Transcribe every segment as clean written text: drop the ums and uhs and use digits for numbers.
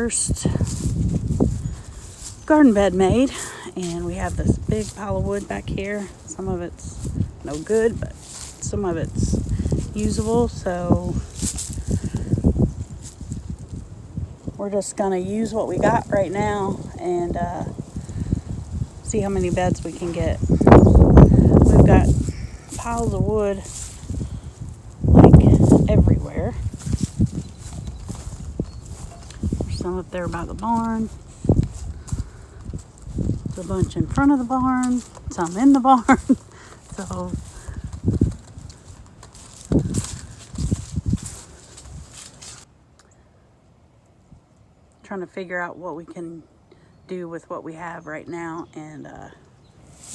first garden bed made, and we have this big pile of wood back here. Some of it's no good, but some of it's usable, so we're just gonna use what we got right now and see how many beds we can get. We've got piles of wood like everywhere. There's some up there by the barn. There's a bunch in front of the barn, some in the barn. So trying to figure out what we can do with what we have right now, and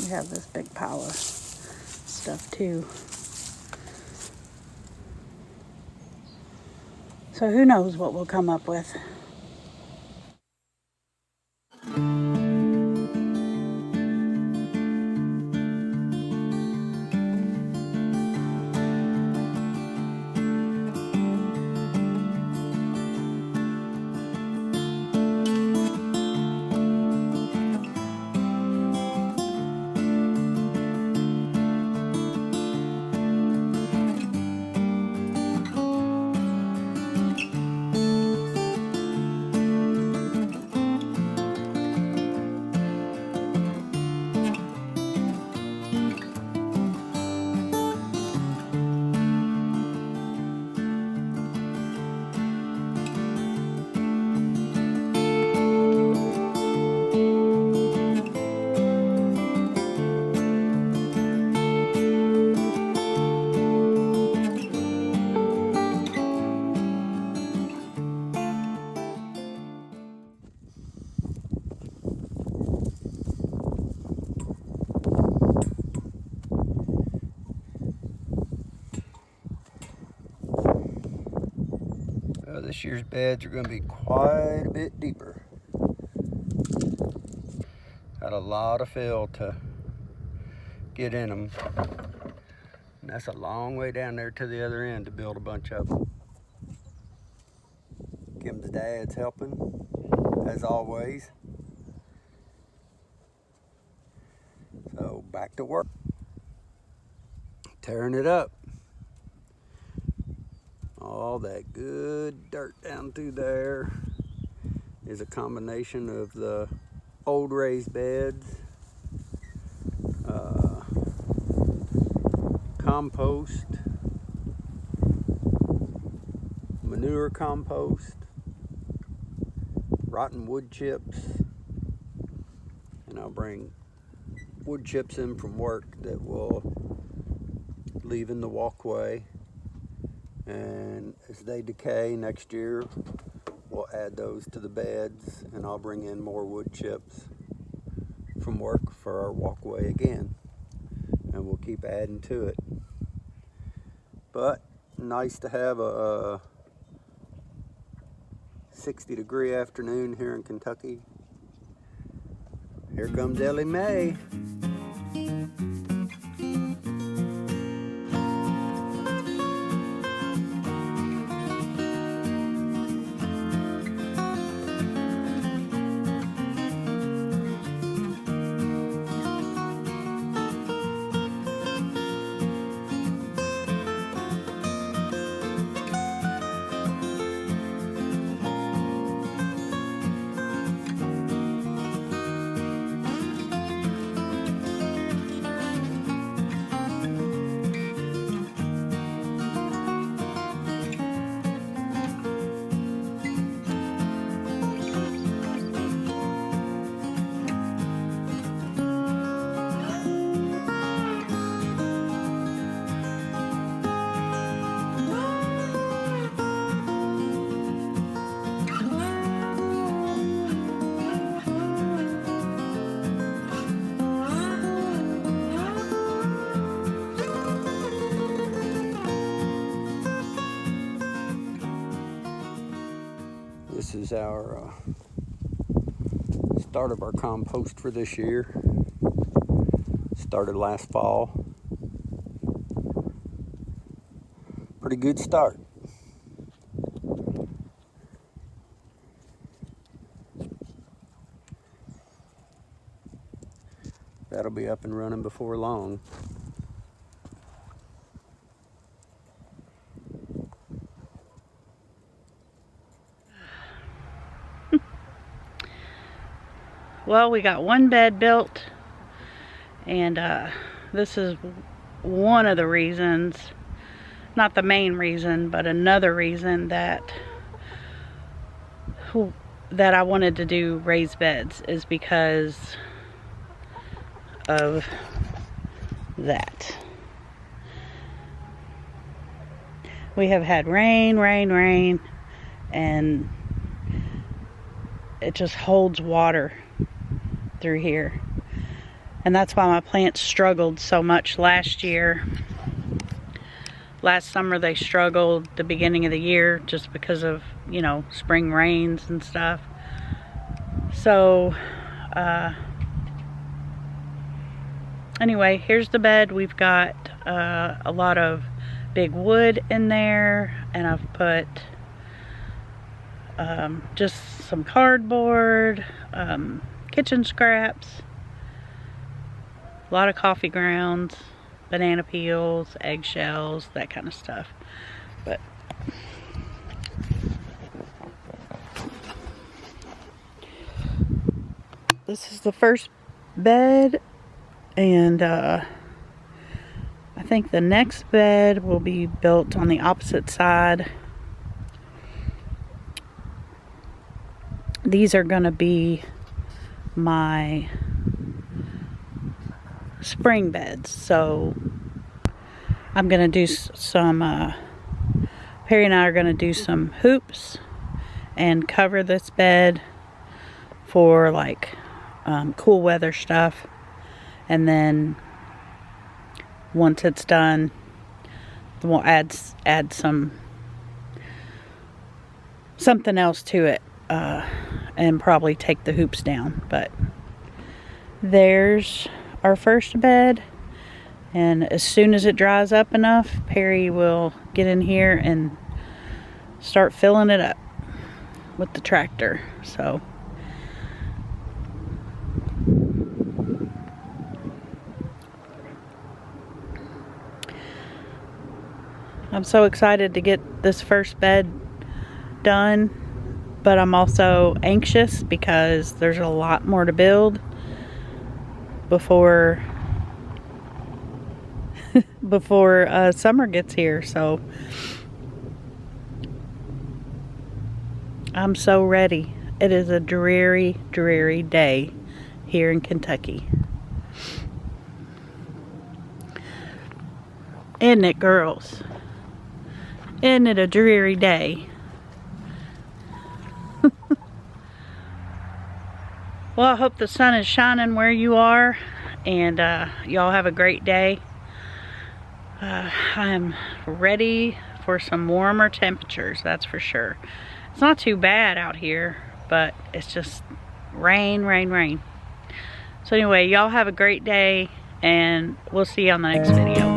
we have this big pile of stuff too. So who knows what we'll come up with. This year's beds are going to be quite a bit deeper. Got a lot of fill to get in them. And that's a long way down there to the other end to build a bunch of them. Kim's dad's helping, as always. So back to work. Tearing it up. All that good dirt down through there is a combination of the old raised beds, compost, manure compost, rotten wood chips, and I'll bring wood chips in from work that will leave in the walkway. And as they decay next year, we'll add those to the beds, and I'll bring in more wood chips from work for our walkway again, and we'll keep adding to it. But nice to have a 60-degree afternoon here in Kentucky. Here comes Ellie Mae. This is our start of our compost for this year. Started last fall. Pretty good start. up and running before long. Well, we got one bed built, and this is one of the reasons, not the main reason, but another reason that I wanted to do raised beds, is because of that. We have had rain, and it just holds water through here. And that's why my plants struggled so much last year. Last summer they struggled, the beginning of the year, just because of, you know, spring rains and stuff. So, anyway, here's the bed. We've got a lot of big wood in there, and I've put just some cardboard, kitchen scraps, a lot of coffee grounds, banana peels, eggshells, that kind of stuff. But this is the first bed, and I think the next bed will be built on the opposite side. These are going to be my spring beds, so I'm going to do some, Perry and I are going to do some hoops and cover this bed for like cool weather stuff, and then once it's done, we'll add something else to it, and probably take the hoops down. But there's our first bed, and as soon as it dries up enough, Perry will get in here and start filling it up with the tractor. So I'm so excited to get this first bed done, but I'm also anxious because there's a lot more to build before summer gets here. So I'm so ready. It is a dreary, dreary day here in Kentucky. Isn't it, girls? Isn't it a dreary day? Well, I hope the sun is shining where you are, and y'all have a great day. I am ready for some warmer temperatures, that's for sure. It's not too bad out here, but it's just rain, rain, rain. So anyway, y'all have a great day, and we'll see you on the next video.